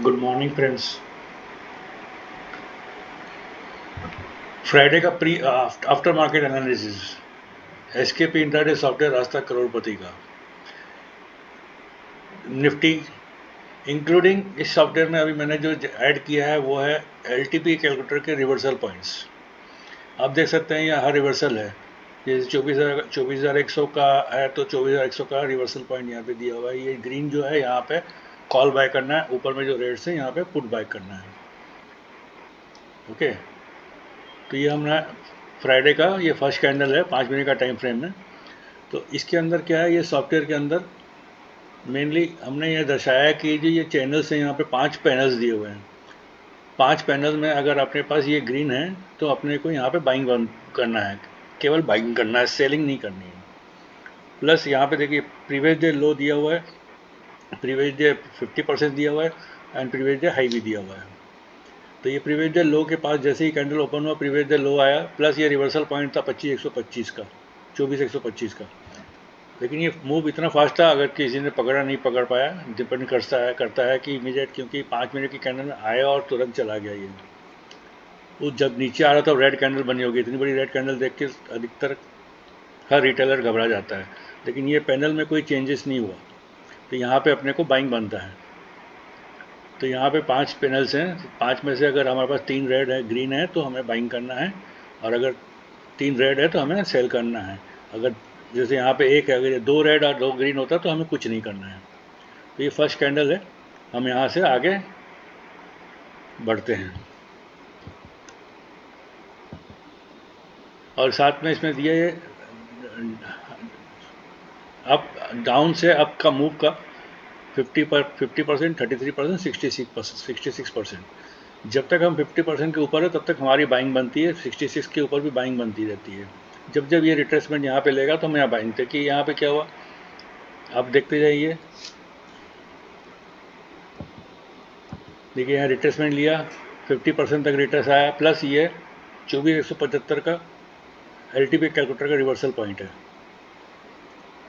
Good morning friends. Friday का pre after market analysis, SKP intraday software रास्ता करोड़पति का Nifty including इस software में अभी मैंने जो ऐड किया है वो है एलटीपी कैलकुलेटर के रिवर्सल पॉइंट्स। आप देख सकते हैं यहाँ हर रिवर्सल है, जैसे 24,100 का है तो 24,100 का रिवर्सल पॉइंट यहाँ पे दिया हुआ है। ये ग्रीन जो है यहाँ पे कॉल बाय करना है, ऊपर में जो रेड्स है यहाँ पे पुट बाय करना है। ओके, तो ये हमने फ्राइडे का ये फर्स्ट कैंडल है 5 मिनट का टाइम फ्रेम में। तो इसके अंदर क्या है, ये सॉफ्टवेयर के अंदर मेनली हमने ये दर्शाया कि जो ये चैनल्स हैं यहाँ पे 5 पैनल्स दिए हुए हैं। 5 पैनल में अगर अपने पास ये ग्रीन है तो अपने को यहाँ पे बाइंग करना है, केवल बाइंग करना है, सेलिंग नहीं करनी है। प्लस यहाँ पे देखिए प्रीवियस डे लो दिया हुआ है, प्रीवियस डे 50% दिया हुआ है एंड प्रीवियस डे हाई भी दिया हुआ है। तो ये प्रीवियस डे लो के पास जैसे ही कैंडल ओपन हुआ प्रीवियस डे लो आया, प्लस ये रिवर्सल पॉइंट था 25,125 का, 24,125 का। लेकिन ये मूव इतना फास्ट था, अगर किसी ने पकड़ा नहीं पकड़ पाया, डिपेंड करता है कि इमीडिएट, क्योंकि 5 मिनट की कैंडल में आया और तुरंत चला गया ये। वो जब नीचे आ रहा था रेड कैंडल बनी होगी, इतनी बड़ी रेड कैंडल देख के अधिकतर हर रिटेलर घबरा जाता है, लेकिन ये पैनल में कोई चेंजेस नहीं हुआ, तो यहाँ पे अपने को बाइंग बनता है। तो यहाँ पे 5 पैनल्स हैं, 5 में से अगर हमारे पास 3 रेड है, ग्रीन है, तो हमें बाइंग करना है, और अगर 3 रेड है तो हमें सेल करना है। अगर जैसे यहाँ पे एक है, अगर ये 2 रेड और 2 ग्रीन होता तो हमें कुछ नहीं करना है। तो ये फर्स्ट कैंडल है, हम यहाँ से आगे बढ़ते हैं। और साथ में इसमें दिया ये अप डाउन से अप का मूव का 50%, 33%, 66%। जब तक हम 50% के ऊपर है तब तक हमारी बाइंग बनती है, 66 के ऊपर भी बाइंग बनती रहती है। जब जब ये रिट्रेसमेंट यहाँ पे लेगा तो हम यहाँ बाइंग थे कि यहाँ पे क्या हुआ, आप देखते जाइए। देखिए यहाँ रिट्रेसमेंट लिया, 50% तक रिट्रेस आया, प्लस ये 24,175 का एलटीपी कैलकुलेटर का रिवर्सल पॉइंट है।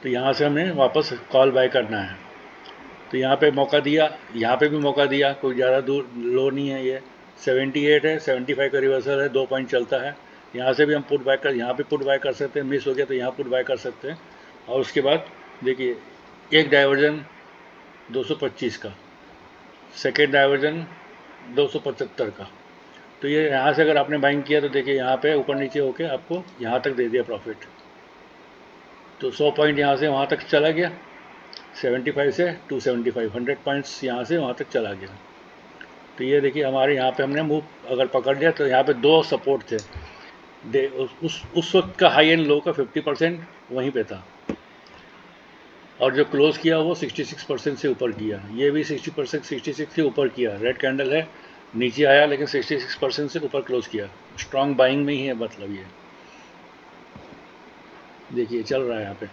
तो यहाँ से हमें वापस कॉल बाय करना है। तो यहाँ पे मौका दिया, यहाँ पे भी मौका दिया, कोई ज़्यादा दूर लो नहीं है, ये 78 है, 75 का रिवर्सल है, 2 पॉइंट चलता है। यहाँ से भी हम पुट बाय कर, यहाँ पे पुट बाय कर सकते हैं, मिस हो गया तो यहाँ पुट बाय कर सकते हैं। और उसके बाद देखिए एक डाइवर्जन 225 का, सेकेंड डाइवर्जन 275 का। तो ये यहाँ से अगर आपने बाइंग किया तो देखिए यहाँ पे ऊपर नीचे होके आपको यहाँ तक दे दिया प्रॉफिट। तो 100 पॉइंट यहाँ से वहाँ तक चला गया, 75 से 275, 100 पॉइंट्स यहाँ से वहाँ तक चला गया। तो ये देखिए हमारे यहाँ पे हमने मूव अगर पकड़ लिया तो यहाँ पे 2 सपोर्ट थे, उस वक्त का हाई एंड लो का 50% वहीं पे था, और जो क्लोज किया वो 66% से ऊपर किया, ये भी 60%, 66 से ऊपर किया। रेड कैंडल है, नीचे आया लेकिन 66% से ऊपर क्लोज किया, स्ट्रॉन्ग बाइंग में ही है मतलब। ये देखिए चल रहा है यहाँ पे,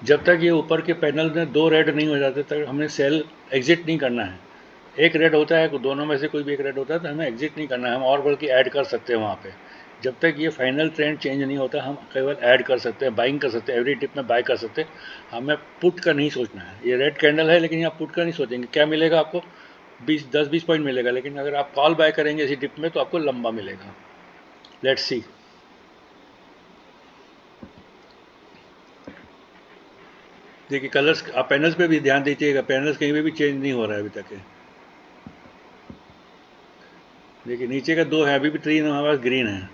जब तक ये ऊपर के पैनल में 2 रेड नहीं हो जाते तक हमें सेल एग्जिट नहीं करना है। एक रेड होता है, दोनों में से कोई भी एक रेड होता है तो हमें एग्जिट नहीं करना है, हम और बल्कि ऐड कर सकते हैं वहाँ पे। जब तक ये फाइनल ट्रेंड चेंज नहीं होता हम केवल ऐड कर सकते हैं, बाइंग कर सकते हैं, एवरी डिप में बाय कर सकते हैं। हमें पुट का नहीं सोचना है। ये रेड कैंडल है लेकिन यहाँ पुट का नहीं सोचेंगे, क्या मिलेगा आपको, 10-20 पॉइंट मिलेगा, लेकिन अगर आप कॉल बाय करेंगे इसी डिप में तो आपको लंबा मिलेगा। Let's see. देखिए कलर्स, आप पैनल्स पे भी ध्यान दीजिएगा, पैनल्स कहीं पे भी चेंज नहीं हो रहा है अभी तक है। देखिए नीचे का 2 है, अभी भी 3 हमारे पास ग्रीन है,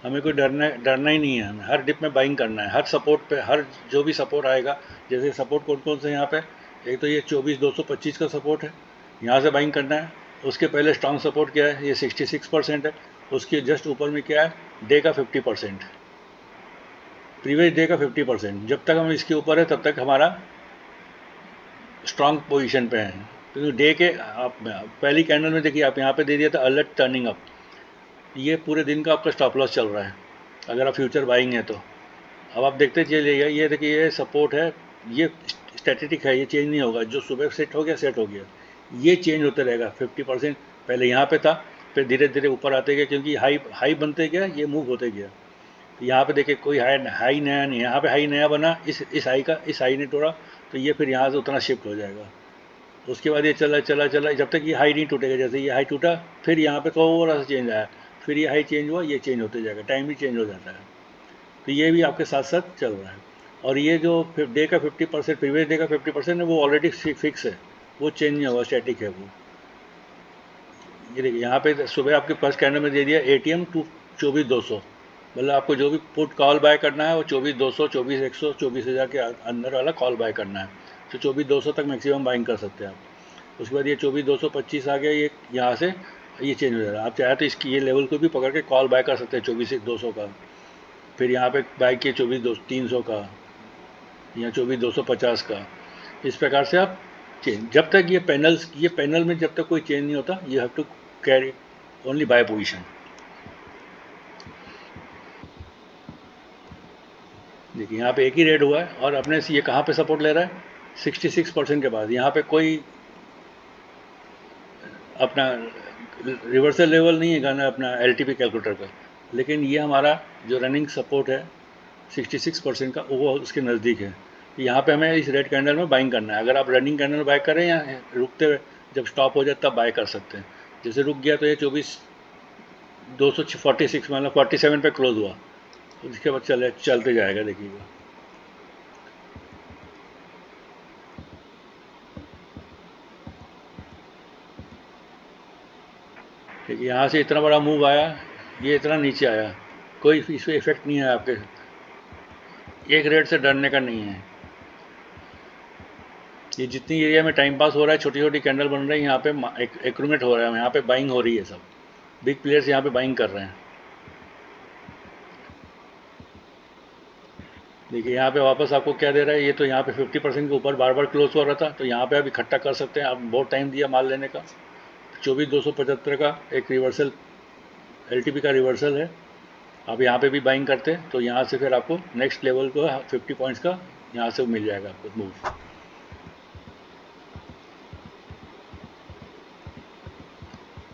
हमें कोई डरना ही नहीं है। हमें हर डिप में बाइंग करना है, हर सपोर्ट पे, हर जो भी सपोर्ट आएगा। जैसे सपोर्ट कौन कौन से यहाँ पे, एक तो ये 24,225 का सपोर्ट है, यहाँ से बाइंग करना है। उसके पहले स्ट्रॉन्ग सपोर्ट क्या है, ये 66% है। उसके जस्ट ऊपर में क्या है, डे का 50%, प्रीवियस डे का 50%। जब तक हम इसके ऊपर है तब तक हमारा स्ट्रॉन्ग पोजीशन पे है। क्योंकि डे के आप पहली कैंडल में देखिए, आप यहाँ पे दे दिया था अलर्ट टर्निंग अप, ये पूरे दिन का आपका स्टॉप लॉस चल रहा है अगर आप फ्यूचर बाइंग है तो। अब आप देखते चलिएगा, ये देखिए ये सपोर्ट है, ये स्टैटिक है, ये चेंज नहीं होगा। जो सुबह सेट हो गया सेट हो गया, ये चेंज होते रहेगा। 50% पहले यहाँ पे था, फिर धीरे धीरे ऊपर आते गए, क्योंकि हाई हाई बनते गया, ये मूव होते गया। तो यहाँ पे देखिए कोई हाई नया नहीं, यहाँ पे हाई नया बना, इस हाई का, इस हाई ने तोड़ा, तो ये फिर यहाँ से उतना शिफ्ट हो जाएगा। उसके बाद ये चला चला चला जब तक ये हाई नहीं टूटेगा। जैसे ये हाई टूटा, फिर यहाँ पे थोड़ा सा चेंज आया, फिर ये हाई चेंज हुआ, ये चेंज होते जाएगा, टाइम भी चेंज हो जाता है। तो ये भी आपके साथ साथ चल रहा है। और ये जो डे का 50%, प्रीवियस डे का 50% है, वो ऑलरेडी फिक्स है, वो चेंज नहीं हुआ, स्टैटिक है वो। ये देखिए यहाँ पे सुबह आपके फर्स्ट कैंडल में दे दिया ATM टू 24,200, मतलब आपको जो भी पुट कॉल बाय करना है वो 24,200, 24,100, 24,000 के अंदर वाला कॉल बाय करना है। तो 24,200 तक मैक्सिमम बाइंग कर सकते हैं आप। उसके बाद ये 24,225 आ गया, ये यहाँ से ये चेंज हो जाएगा। आप चाहे तो इसकी ये लेवल को भी पकड़ के कॉल बाय कर सकते हैं 24,200 का, फिर यहाँ पे बाय किए 24,300 का या 24,250 का। इस प्रकार से आप चेंज, जब तक ये पैनल में जब तक कोई चेंज नहीं होता, you have to carry only buy position. देखिए यहाँ पे एक ही रेड हुआ है और अपने से ये कहाँ पे सपोर्ट ले रहा है, 66% के बाद। यहाँ पे कोई अपना रिवर्सल लेवल नहीं है गाना अपना LTP कैलकुलेटर का, लेकिन ये हमारा जो रनिंग सपोर्ट है 66% का, वो उसके नज़दीक है। यहाँ पे हमें इस रेड कैंडल में बाइंग करना है। अगर आप रनिंग कैंडल में बाय करें या रुकते हुए जब स्टॉप हो जाए तब बाय कर सकते हैं। जैसे रुक गया तो ये 24,246 मतलब 47 पे क्लोज हुआ, उसके बाद चलते जाएगा। देखिएगा ठीक है, यहाँ से इतना बड़ा मूव आया, ये इतना नीचे आया, कोई इस पर इफेक्ट नहीं है आपके, एक रेट से डरने का नहीं है। ये जितनी एरिया में टाइम पास हो रहा है, छोटी छोटी कैंडल बन रही है, यहाँ पे एक्रूमेट हो रहा है, यहाँ पे बाइंग हो रही है, सब बिग प्लेयर्स यहाँ पे बाइंग कर रहे हैं। देखिए यहाँ पे वापस आपको क्या दे रहा है, ये तो यहाँ पे 50% के ऊपर बार बार क्लोज हो रहा था, तो यहाँ पे आप इकट्ठा कर सकते हैं। आप बहुत टाइम दिया माल लेने का। 24,275 का एक रिवर्सल, LTP का रिवर्सल है। आप यहाँ पे भी बाइंग करते हैं तो यहाँ से फिर आपको नेक्स्ट लेवल को 50 पॉइंट्स का यहाँ से मिल जाएगा आपको मूव।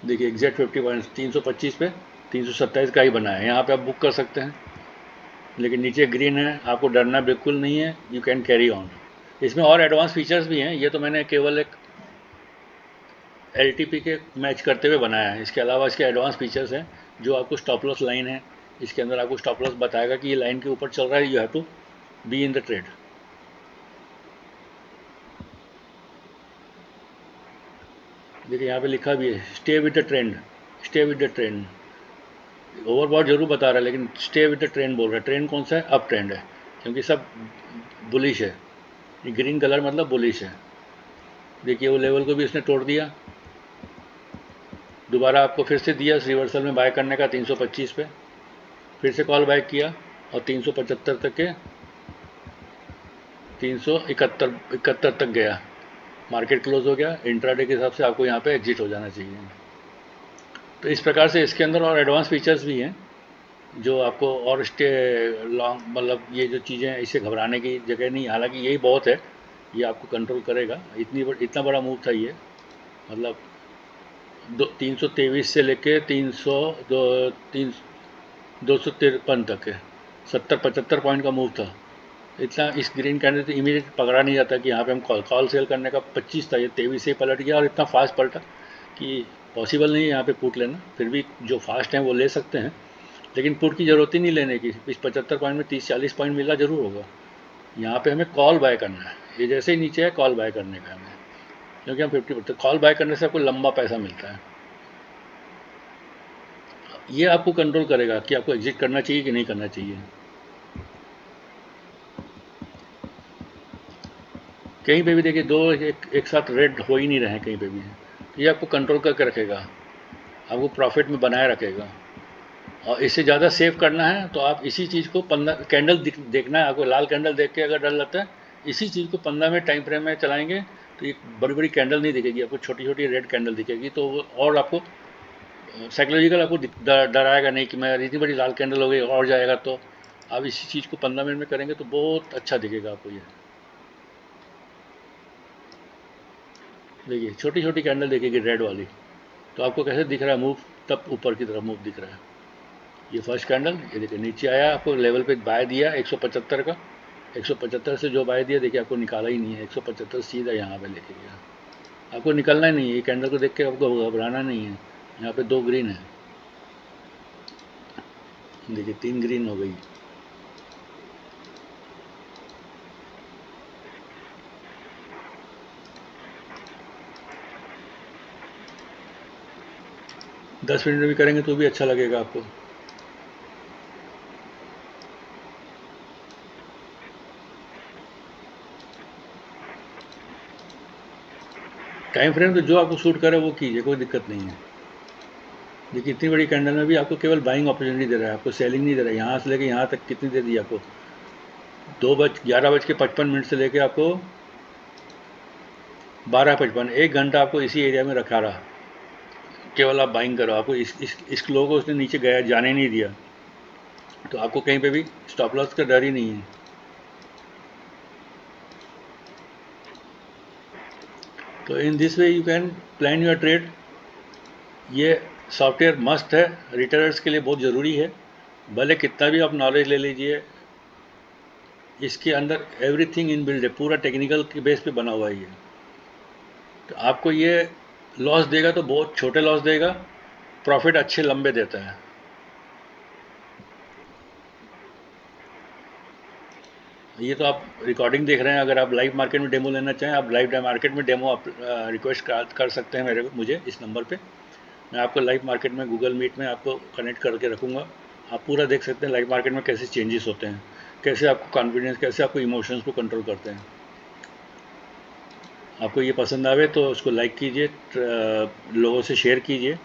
देखिए एग्जैक्ट 50 पॉइंट्स 325 पे 327 का ही बना है, यहाँ पे आप बुक कर सकते हैं। लेकिन नीचे ग्रीन है, आपको डरना बिल्कुल नहीं है, यू कैन कैरी ऑन। इसमें और एडवांस फीचर्स भी हैं, ये तो मैंने केवल एक LTP के मैच करते हुए बनाया है। इसके अलावा इसके एडवांस फीचर्स हैं, जो आपको स्टॉप लॉस लाइन है, इसके अंदर आपको स्टॉप लॉस बताएगा कि ये लाइन के ऊपर चल रहा है, you have to be in the trade. देखिए यहाँ पे लिखा भी है stay with the trend, stay with the trend. Overbought जरूर बता रहा है लेकिन स्टे विद द ट्रेंड बोल रहा है। ट्रेंड कौन सा है, अप ट्रेंड है, क्योंकि सब बुलिश है। ये ग्रीन कलर मतलब बुलिश है। देखिए वो लेवल को भी इसने तोड़ दिया, दोबारा आपको फिर से दिया रिवर्सल में बाय करने का 325 पे, फिर से कॉल बैक किया और 375 तक के 371 तक गया, मार्केट क्लोज हो गया। इंट्राडे के हिसाब से आपको यहाँ पे एग्जिट हो जाना चाहिए। तो इस प्रकार से इसके अंदर और एडवांस फीचर्स भी हैं जो आपको और स्टे लॉन्ग, मतलब ये जो चीज़ें हैं इससे घबराने की जगह नहीं, हालांकि यही बहुत है, ये आपको कंट्रोल करेगा। इतना बड़ा मूव था ये, मतलब 323 से लेके 253 तक है, 70-75 पॉइंट का मूव था। इतना इस ग्रीन कैंडल से इमीडिएट पकड़ा नहीं जाता कि यहाँ पे हम कॉल सेल करने का 25 था, ये 23 से ही पलट गया और इतना फास्ट पलटा कि पॉसिबल नहीं है यहाँ पे पुट लेना। फिर भी जो फास्ट हैं वो ले सकते हैं, लेकिन पुट की ज़रूरत ही नहीं लेने की। इस 75 पॉइंट में 30-40 पॉइंट मिला ज़रूर होगा। यहाँ पे हमें कॉल बाय करना है, ये जैसे ही नीचे है कॉल बाय करने का हमें, क्योंकि हम 50% कॉल बाय करने से आपको लंबा पैसा मिलता है। ये आपको कंट्रोल करेगा कि आपको एग्जिट करना चाहिए कि नहीं करना चाहिए। कहीं पे भी देखिए दो एक साथ रेड हो ही नहीं रहे हैं कहीं पे भी, ये आपको कंट्रोल करके रखेगा, आपको प्रॉफिट में बनाए रखेगा। और इससे ज़्यादा सेव करना है तो आप इसी चीज़ को 15 कैंडल देखना है आपको। लाल कैंडल देख के अगर डर लगता है, इसी चीज़ को 15 मिनट टाइम फ्रेम में चलाएंगे तो ये बड़ी बड़ी कैंडल नहीं दिखेगी आपको, छोटी छोटी रेड कैंडल दिखेगी। तो और आपको साइकोलॉजिकल आपको डराएगा नहीं कि मैं इतनी बड़ी लाल कैंडल हो गई और जाएगा। तो आप इसी चीज़ को 15 मिनट में करेंगे तो बहुत अच्छा दिखेगा आपको। ये देखिए छोटी छोटी कैंडल दिखेगी रेड वाली, तो आपको कैसे दिख रहा है मूव, तब ऊपर की तरफ मूव दिख रहा है। ये फर्स्ट कैंडल, ये देखिए नीचे आया, आपको लेवल पे बाय दिया 175 का, 175 से जो बाय दिया देखिए आपको निकाला ही नहीं है, 175 सीधा यहाँ पे लेके गया। आपको निकलना ही नहीं है, ये कैंडल को देख के आपको घबराना नहीं है। यहाँ पे 2 ग्रीन है, देखिए 3 ग्रीन हो गई। दस मिनट में भी करेंगे तो भी अच्छा लगेगा आपको। टाइम फ्रेम तो जो आपको सूट करे वो कीजिए, कोई दिक्कत नहीं है। देखिए इतनी बड़ी कैंडल में भी आपको केवल बाइंग अपॉर्चुनिटी दे रहा है, आपको सेलिंग नहीं दे रहा है। यहाँ से लेके यहाँ तक कितनी दे दी आपको, 11:55 से लेके आपको 12:55, 1 घंटा आपको इसी एरिया में रखा रहा, केवल आप बाइंग करो। आपको इस लो को उसने नीचे गया जाने नहीं दिया, तो आपको कहीं पे भी स्टॉप लॉस का डर ही नहीं है। तो in this way you can plan your trade. ये सॉफ्टवेयर मस्ट है, रिटेलर्स के लिए बहुत ज़रूरी है। भले कितना भी आप नॉलेज ले लीजिए, इसके अंदर एवरीथिंग इन बिल्ड है, पूरा टेक्निकल के बेस पे बना हुआ है ये। तो आपको ये लॉस देगा तो बहुत छोटे लॉस देगा, प्रॉफिट अच्छे लंबे देता है। ये तो आप रिकॉर्डिंग देख रहे हैं, अगर आप लाइव मार्केट में डेमो लेना चाहें, आप लाइव मार्केट में डेमो आप रिक्वेस्ट कर सकते हैं मुझे इस नंबर पे। मैं आपको लाइव मार्केट में गूगल मीट में आपको कनेक्ट करके रखूँगा। आप पूरा देख सकते हैं लाइव मार्केट में कैसे चेंजेस होते हैं, कैसे आपको कॉन्फिडेंस, कैसे आपको इमोशंस को कंट्रोल करते हैं। आपको ये पसंद आवे तो उसको लाइक कीजिए, लोगों से शेयर कीजिए,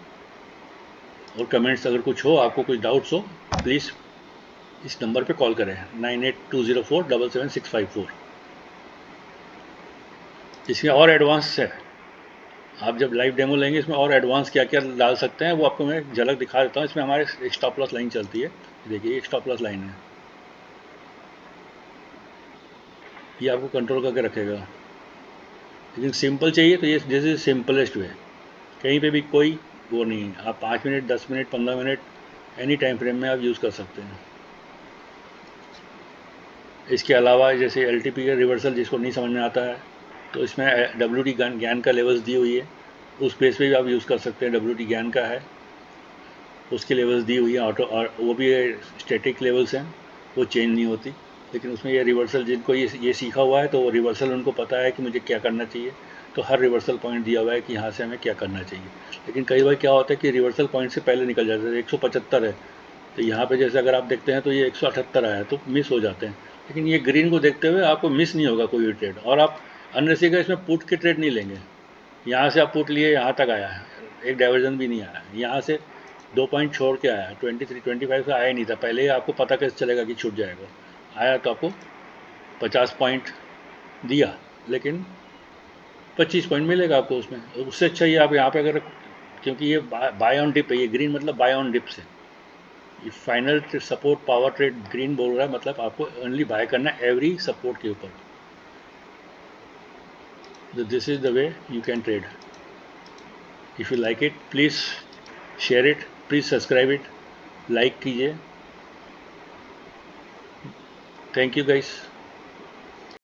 और कमेंट्स अगर कुछ हो, आपको कुछ डाउट्स हो, प्लीज़ इस नंबर पे कॉल करें 9820477654। इसमें और एडवांस है, आप जब लाइव डेमो लेंगे इसमें और एडवांस क्या क्या डाल सकते हैं वो आपको मैं झलक दिखा देता हूँ। इसमें हमारे एक स्टॉप लॉस लाइन चलती है, देखिए एक स्टॉप लॉस लाइन है, ये आपको कंट्रोल करके रखेगा। लेकिन सिंपल चाहिए तो ये दिस इज सिंपलेस्ट वे, कहीं पे भी कोई वो नहीं है। आप 5 minute, 10 minute, 15 minute, any time frame में आप यूज़ कर सकते हैं। इसके अलावा जैसे LTP का रिवर्सल जिसको नहीं समझ में आता है, तो इसमें WT ज्ञान का लेवल्स दी हुई है, उस बेस पे भी आप यूज़ कर सकते हैं। WT ज्ञान का है, उसके लेवल्स दी हुई है ऑटो, और वो भी स्टैटिक लेवल्स हैं, वो चेंज नहीं होती। लेकिन उसमें ये रिवर्सल, जिनको ये सीखा हुआ है तो वो रिवर्सल उनको पता है कि मुझे क्या करना चाहिए, तो हर रिवर्सल पॉइंट दिया हुआ है कि यहाँ से हमें क्या करना चाहिए। लेकिन कई बार क्या होता है कि रिवर्सल पॉइंट से पहले निकल जाता है, 175 है, तो यहाँ पे जैसे अगर आप देखते हैं तो ये 178 आया, तो मिस हो जाते हैं। लेकिन ये ग्रीन को देखते हुए आपको मिस नहीं होगा कोई भी ट्रेड, और आप अनरेसी का इसमें पुट के ट्रेड नहीं लेंगे। यहाँ से आप पुट लिए, यहाँ तक आया है, एक डाइवर्जन भी नहीं आया, यहाँ से 2 पॉइंट छोड़ के आया, 23, 25 से आया ही नहीं था। पहले ही आपको पता कैसे चलेगा कि छूट जाएगा, आया तो आपको 50 पॉइंट दिया, लेकिन 25 पॉइंट मिलेगा आपको उसमें। उससे अच्छा ये आप यहाँ पे अगर, क्योंकि ये बाय ऑन डिप है, ये ग्रीन मतलब बाय ऑन डिप से, ये final support power trade green बोल रहा है, मतलब आपको ओनली बाय करना है एवरी सपोर्ट के ऊपर। This is the way you can trade. If you like it please share it, please subscribe it, like कीजिए। Thank you guys.